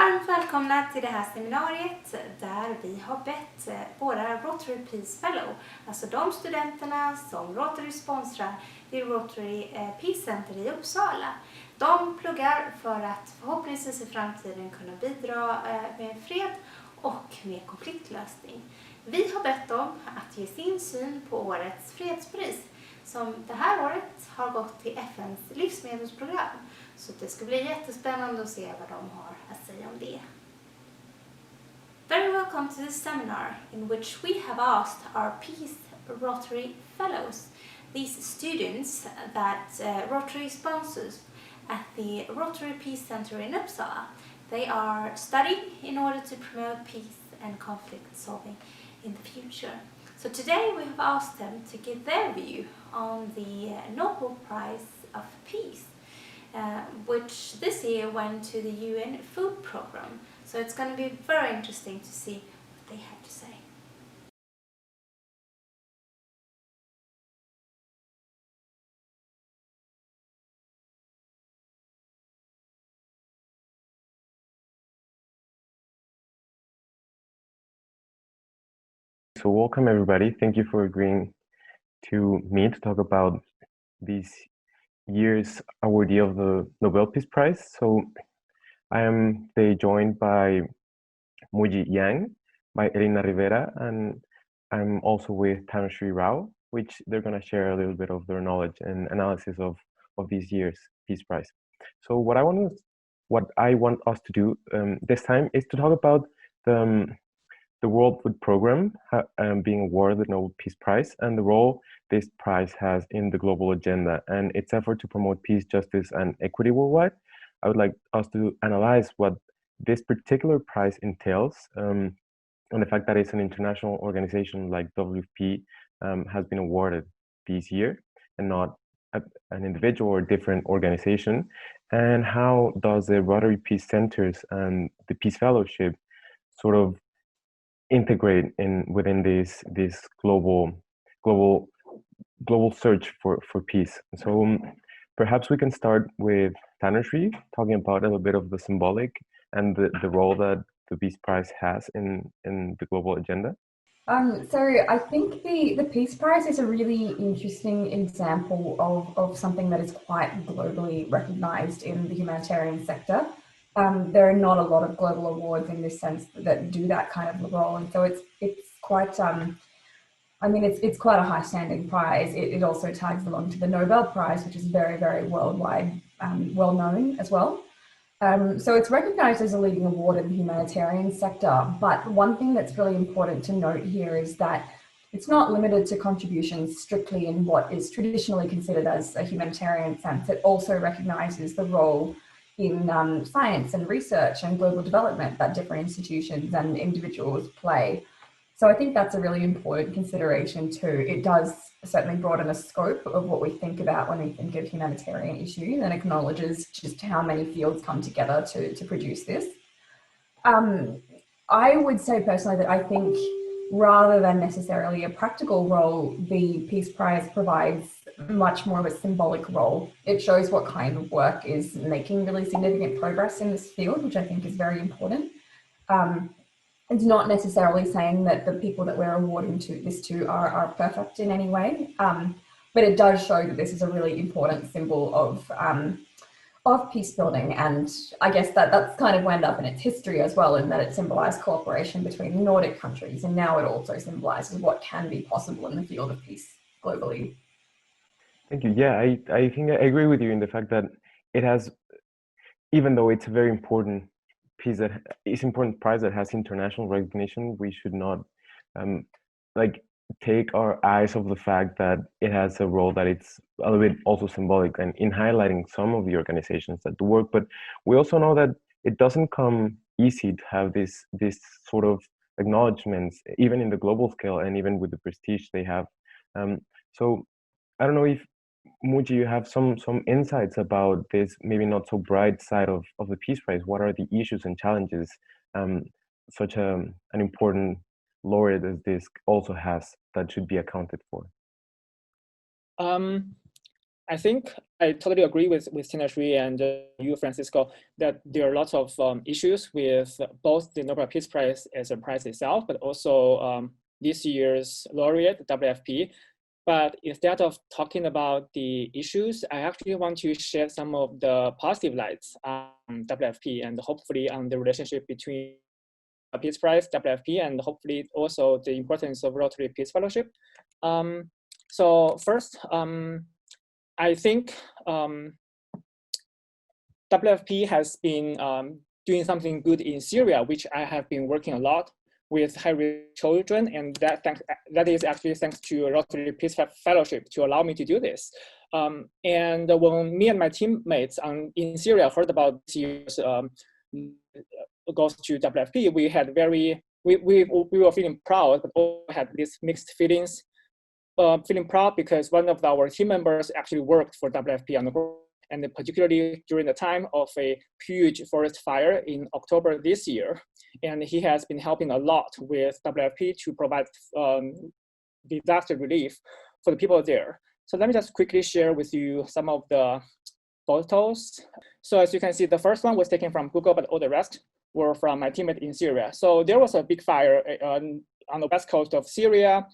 Varmt välkomna till det här seminariet där vi har bett våra Rotary Peace Fellow, alltså de studenterna som Rotary sponsrar vid Rotary Peace Center i Uppsala. De pluggar för att förhoppningsvis i framtiden kunna bidra med fred och med konfliktlösning. Vi har bett dem att ge sin syn på årets fredspris som det här året har gått till FN:s livsmedelsprogram. Så det ska bli jättespännande att se vad de har att säga om det. Very welcome to this seminar in which we have asked our Peace Rotary Fellows, these students that Rotary sponsors at the Rotary Peace Center in Uppsala. They are studying in order to promote peace and conflict solving in the future. So today we have asked them to give their view on the Nobel Prize of Peace, which this year went to the UN Food Program. So it's going to be very interesting to see what they have to say. So welcome everybody. Thank you for agreeing to me to talk about this year's awardee of the Nobel Peace Prize. So I am today joined by Muji Yang, by Elena Rivera, and I'm also with Tanushree Rao, which they're going to share a little bit of their knowledge and analysis of this year's Peace Prize. So what I want us to do this time is to talk about the World Food Program being awarded the Nobel Peace Prize and the role this prize has in the global agenda and its effort to promote peace, justice, and equity worldwide. I would like us to analyze what this particular prize entails and the fact that it's an international organization like WFP has been awarded this year and not an individual or different organization, and how does the Rotary Peace Centers and the Peace Fellowship sort of integrate within this global search for peace. So perhaps we can start with Tanushree talking about a little bit of the symbolic and the role that the Peace Prize has in the global agenda. So I think the Peace Prize is a really interesting example of something that is quite globally recognized in the humanitarian sector. There are not a lot of global awards in this sense that do that kind of role, and so it's quite it's quite a high standing prize. It also tags along to the Nobel Prize, which is very, very worldwide, well known as well. So it's recognized as a leading award in the humanitarian sector, but one thing that's really important to note here is that it's not limited to contributions strictly in what is traditionally considered as a humanitarian sense. It also recognizes the role in science and research and global development that different institutions and individuals play. So I think that's a really important consideration too. It does certainly broaden the scope of what we think about when we think of humanitarian issues and acknowledges just how many fields come together to produce this. I would say personally that I think rather than necessarily a practical role, the Peace Prize provides much more of a symbolic role. It shows what kind of work is making really significant progress in this field, which I think is very important. It's not necessarily saying that the people that we're awarding this to are perfect in any way, but it does show that this is a really important symbol of peace building, and I guess that's kind of wound up in its history as well, in that it symbolized cooperation between Nordic countries, and now it also symbolizes what can be possible in the field of peace globally. Thank you. Yeah, I think I agree with you in the fact that it has, even though it's a very important important prize that has international recognition, we should not take our eyes off the fact that it has a role that it's a little bit also symbolic and in highlighting some of the organizations that do work. But we also know that it doesn't come easy to have this sort of acknowledgements, even in the global scale and even with the prestige they have. So I don't know if Muji, you have some insights about this maybe not so bright side of the Peace Prize. What are the issues and challenges such an important laureate as this also has that should be accounted for? I think I totally agree with Tinashree and you, Francisco, that there are lots of issues with both the Nobel Peace Prize as a prize itself, but also this year's laureate, WFP. But instead of talking about the issues, I actually want to share some of the positive lights on WFP and hopefully on the relationship between Peace Prize, WFP, and hopefully also the importance of Rotary Peace Fellowship. So first, I think WFP has been doing something good in Syria, which I have been working a lot with high-risk children, and that is actually thanks to Rotary Peace Fellowship to allow me to do this. And when me and my teammates in Syria heard about this year's goes to WFP, we had we were feeling proud, but also had these mixed feelings. Feeling proud because one of our team members actually worked for WFP on the ground, and particularly during the time of a huge forest fire in October this year. And he has been helping a lot with WFP to provide disaster relief for the people there. So let me just quickly share with you some of the photos. So as you can see, the first one was taken from Google, but all the rest were from my teammate in Syria. So there was a big fire on the west coast of Syria,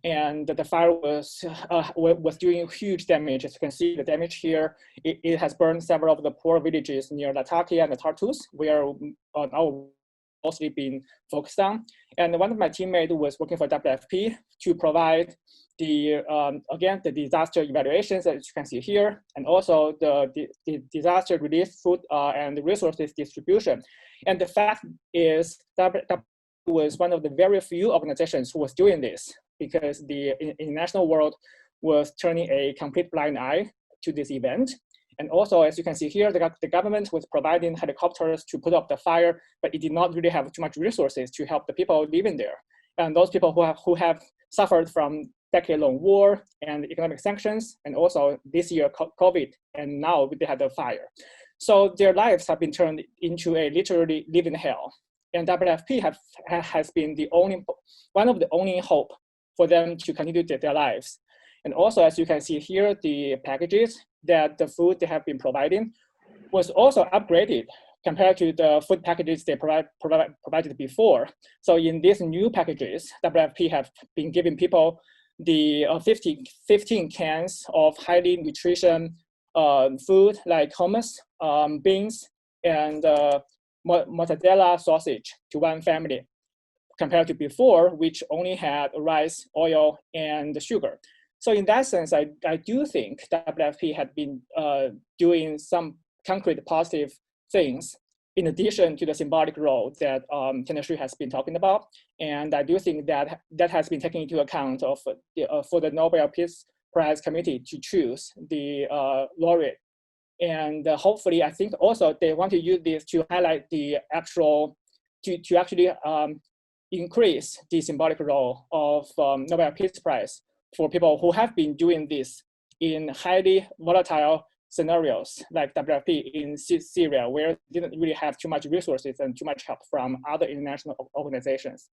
and the fire was doing huge damage. As you can see, the damage here, it has burned several of the poor villages near Latakia and the Tartus, where our mostly been focused on. And one of my teammates was working for WFP to provide the again the disaster evaluations, as you can see here, and also the disaster relief food and resources distribution. And the fact is WFP was one of the very few organizations who was doing this, because the international world was turning a complete blind eye to this event. And also, as you can see here, the government was providing helicopters to put up the fire, but it did not really have too much resources to help the people living there. And those people who have suffered from decade-long war and economic sanctions, and also this year COVID, and now they had the fire. So their lives have been turned into a literally living hell. And WFP has been one of the only hope for them to continue their lives. And also, as you can see here, the packages that the food they have been providing was also upgraded compared to the food packages they provided before. So in these new packages, WFP have been giving people the 15 cans of highly nutritious food like hummus, beans, and mozzarella sausage to one family, compared to before, which only had rice, oil, and sugar. So in that sense, I do think WFP had been doing some concrete positive things in addition to the symbolic role that Tinashree has been talking about. And I do think that that has been taken into account for the Nobel Peace Prize Committee to choose the laureate. And hopefully, I think also they want to use this to highlight the actual, to actually increase the symbolic role of Nobel Peace Prize for people who have been doing this in highly volatile scenarios like WFP in Syria, where they didn't really have too much resources and too much help from other international organizations.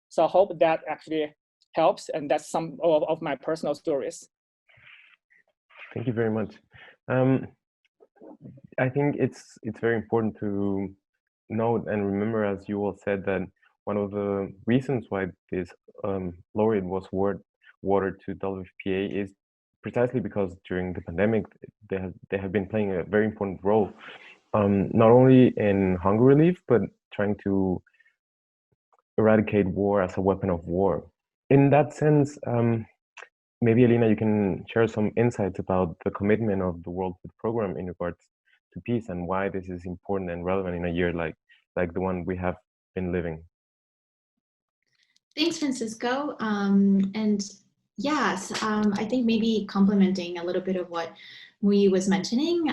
So I hope that actually helps, and that's some of my personal stories. Thank you very much. I think it's very important to note and remember, as you all said, that one of the reasons why this laureate was awarded to WFPA is precisely because during the pandemic, they have been playing a very important role, not only in hunger relief, but trying to eradicate war as a weapon of war. In that sense, maybe Alina, you can share some insights about the commitment of the World Food Program in regards to peace and why this is important and relevant in a year like the one we have been living. Thanks, Francisco. And yes, I think maybe complementing a little bit of what Mui was mentioning,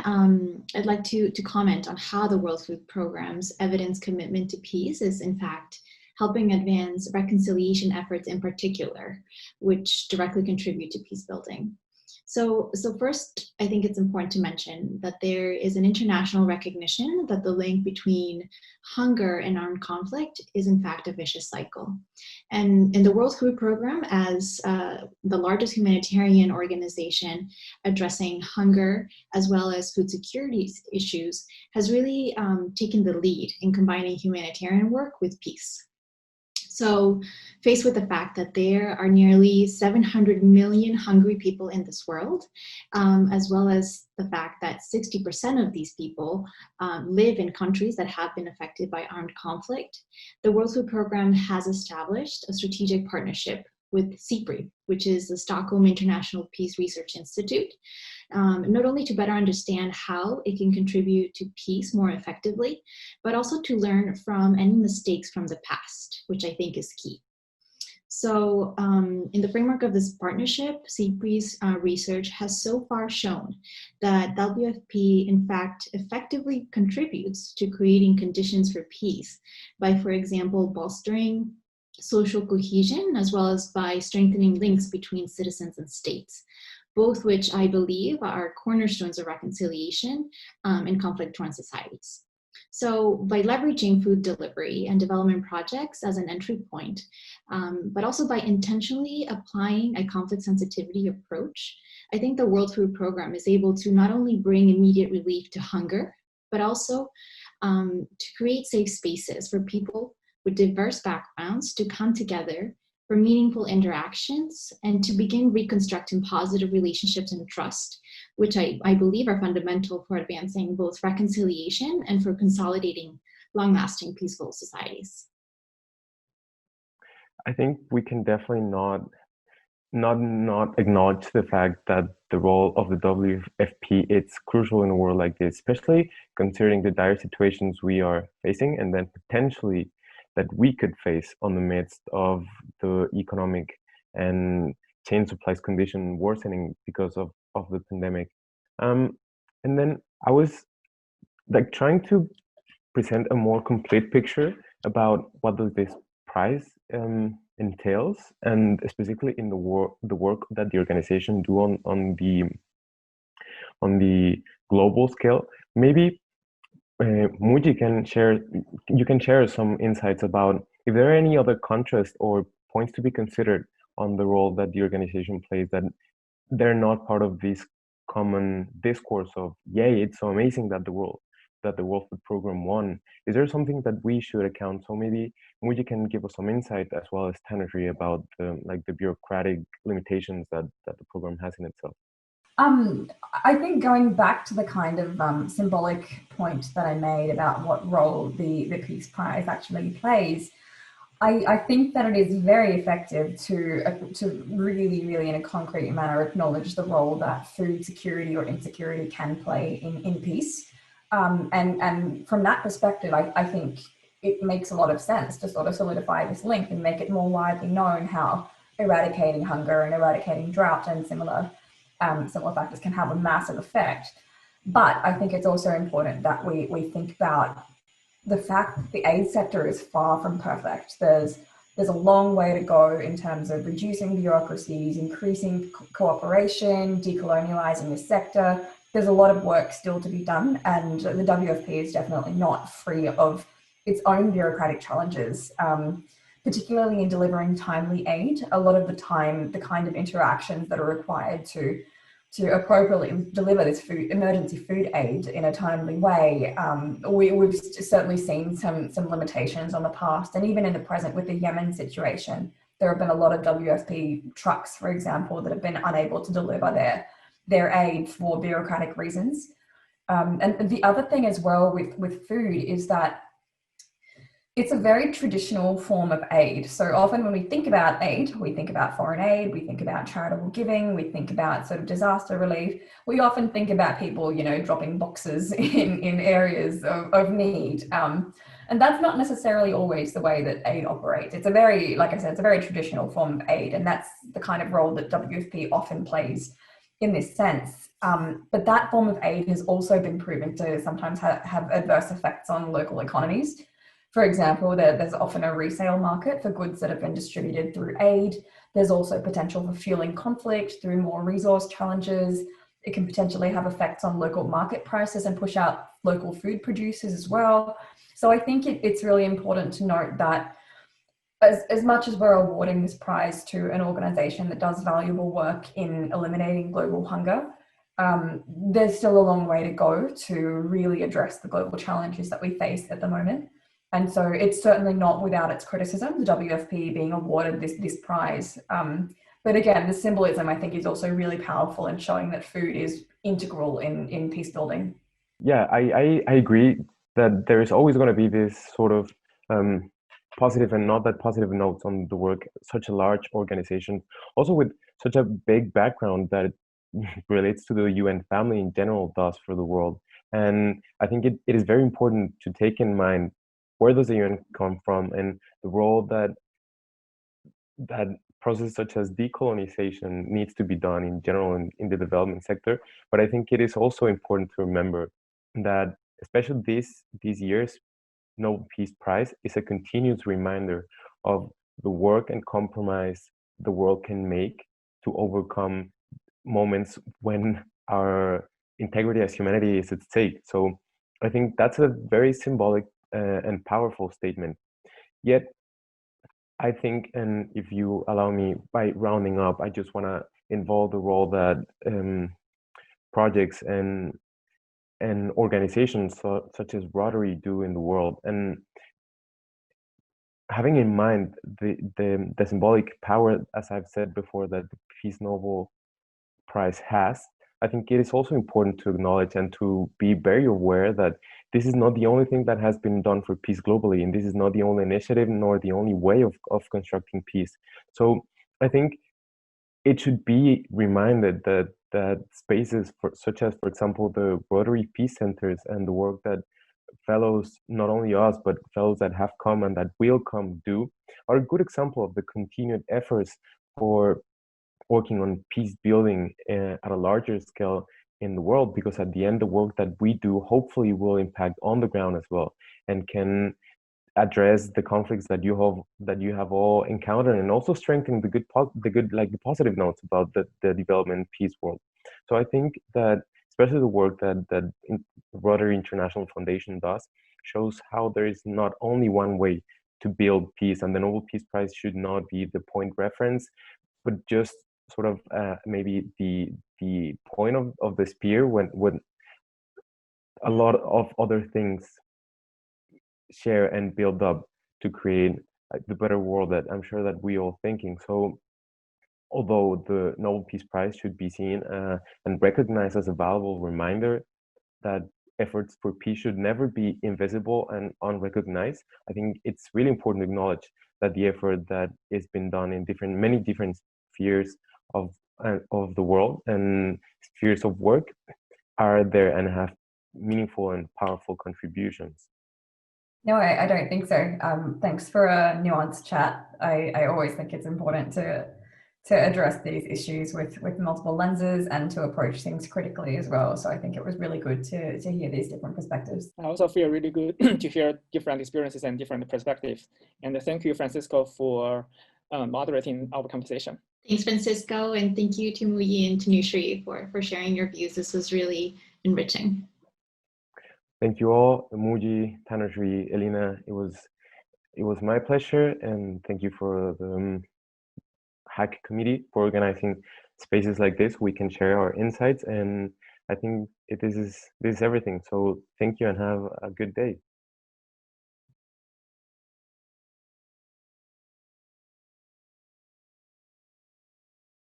I'd like to comment on how the World Food Program's evidence commitment to peace is in fact helping advance reconciliation efforts in particular, which directly contribute to peace building. So first, I think it's important to mention that there is an international recognition that the link between hunger and armed conflict is in fact a vicious cycle. And in the World Food Program, as the largest humanitarian organization addressing hunger as well as food security issues, has really taken the lead in combining humanitarian work with peace. So faced with the fact that there are nearly 700 million hungry people in this world, as well as the fact that 60% of these people live in countries that have been affected by armed conflict, the World Food Program has established a strategic partnership with SIPRI, which is the Stockholm International Peace Research Institute, not only to better understand how it can contribute to peace more effectively, but also to learn from any mistakes from the past, which I think is key. So in the framework of this partnership, SIPRI's research has so far shown that WFP, in fact, effectively contributes to creating conditions for peace by, for example, bolstering social cohesion, as well as by strengthening links between citizens and states, both which I believe are cornerstones of reconciliation in conflict-torn societies. So by leveraging food delivery and development projects as an entry point, but also by intentionally applying a conflict sensitivity approach, I think the World Food Program is able to not only bring immediate relief to hunger, but also to create safe spaces for people with diverse backgrounds to come together for meaningful interactions and to begin reconstructing positive relationships and trust, which I believe are fundamental for advancing both reconciliation and for consolidating long-lasting peaceful societies. I think we can definitely not acknowledge the fact that the role of the WFP is crucial in a world like this, especially considering the dire situations we are facing and then potentially that we could face on the midst of the economic and chain supplies condition worsening because of the pandemic. And then I was like trying to present a more complete picture about what does this prize entails, and specifically in the work that the organization do on the global scale. Maybe Muji you can share some insights about if there are any other contrasts or points to be considered on the role that the organization plays that they're not part of this common discourse of, yay, it's so amazing that the World Food Program won. Is there something that we should account? So maybe Muji can give us some insight as well as Tanushree about the bureaucratic limitations that the program has in itself. I think going back to the kind of symbolic point that I made about what role the Peace Prize actually plays, I think that it is very effective to really, really in a concrete manner acknowledge the role that food security or insecurity can play in peace. And from that perspective, I think it makes a lot of sense to sort of solidify this link and make it more widely known how eradicating hunger and eradicating drought and similar factors can have a massive effect. But I think it's also important that we think about the fact that the aid sector is far from perfect. There's a long way to go in terms of reducing bureaucracies, increasing cooperation, decolonializing the sector. There's a lot of work still to be done, and the WFP is definitely not free of its own bureaucratic challenges. Particularly in delivering timely aid, a lot of the time, the kind of interactions that are required to appropriately deliver this emergency food aid in a timely way, we've certainly seen some limitations on the past, and even in the present with the Yemen situation, there have been a lot of WFP trucks, for example, that have been unable to deliver their aid for bureaucratic reasons. And the other thing as well with food is that it's a very traditional form of aid. So often when we think about aid, we think about foreign aid, we think about charitable giving, we think about sort of disaster relief. We often think about people, dropping boxes in areas of need. And that's not necessarily always the way that aid operates. It's a very, like I said, it's a very traditional form of aid. And that's the kind of role that WFP often plays in this sense. But that form of aid has also been proven to sometimes have adverse effects on local economies. For example, there's often a resale market for goods that have been distributed through aid. There's also potential for fueling conflict through more resource challenges. It can potentially have effects on local market prices and push out local food producers as well. So I think it's really important to note that as much as we're awarding this prize to an organization that does valuable work in eliminating global hunger, there's still a long way to go to really address the global challenges that we face at the moment. And so it's certainly not without its criticism, the WFP being awarded this prize. But again, the symbolism, I think, is also really powerful in showing that food is integral in peace building. Yeah, I agree that there is always going to be this sort of positive and not that positive notes on the work such a large organization, also with such a big background that it relates to the UN family in general does for the world. And I think it is very important to take in mind where does the UN come from and the role that process such as decolonization needs to be done in general in the development sector. But I think it is also important to remember that especially these years, Nobel Peace Prize is a continuous reminder of the work and compromise the world can make to overcome moments when our integrity as humanity is at stake. So I think that's a very symbolic and powerful statement. Yet I think, and if you allow me, by rounding up, I just want to involve the role that projects and organizations such as Rotary do in the world, and having in mind the symbolic power, as I've said before, that the Peace Nobel Prize has. I think it is also important to acknowledge and to be very aware that this is not the only thing that has been done for peace globally, and this is not the only initiative nor the only way of constructing peace. So I think it should be reminded that spaces such as, for example, the Rotary Peace Centers and the work that fellows, not only us, but fellows that have come and that will come do, are a good example of the continued efforts for working on peace building at a larger scale in the world, because at the end the work that we do hopefully will impact on the ground as well and can address the conflicts that you have all encountered, and also strengthen the positive notes about the development peace world. So I think that especially the work that Rotary International Foundation does shows how there is not only one way to build peace, and the Nobel Peace Prize should not be the point reference, but just sort of maybe the point of the spear when a lot of other things share and build up to create the better world that I'm sure that we all thinking. So although the Nobel Peace Prize should be seen and recognized as a valuable reminder that efforts for peace should never be invisible and unrecognized, I think it's really important to acknowledge that the effort that has been done in many different spheres of the world and spheres of work are there and have meaningful and powerful contributions. No, I don't think so. Thanks for a nuanced chat. I always think it's important to address these issues with multiple lenses and to approach things critically as well. So I think it was really good to hear these different perspectives. I also feel really good to hear different experiences and different perspectives. And thank you, Francisco, for moderating our conversation. Thanks, Francisco, and thank you to Muyi and to Nushri for sharing your views. This was really enriching. Thank you all, Muji, Tanushree, Elena. It was my pleasure, and thank you for the Hack Committee for organizing spaces like this. We can share our insights, and I think this is everything. So thank you and have a good day.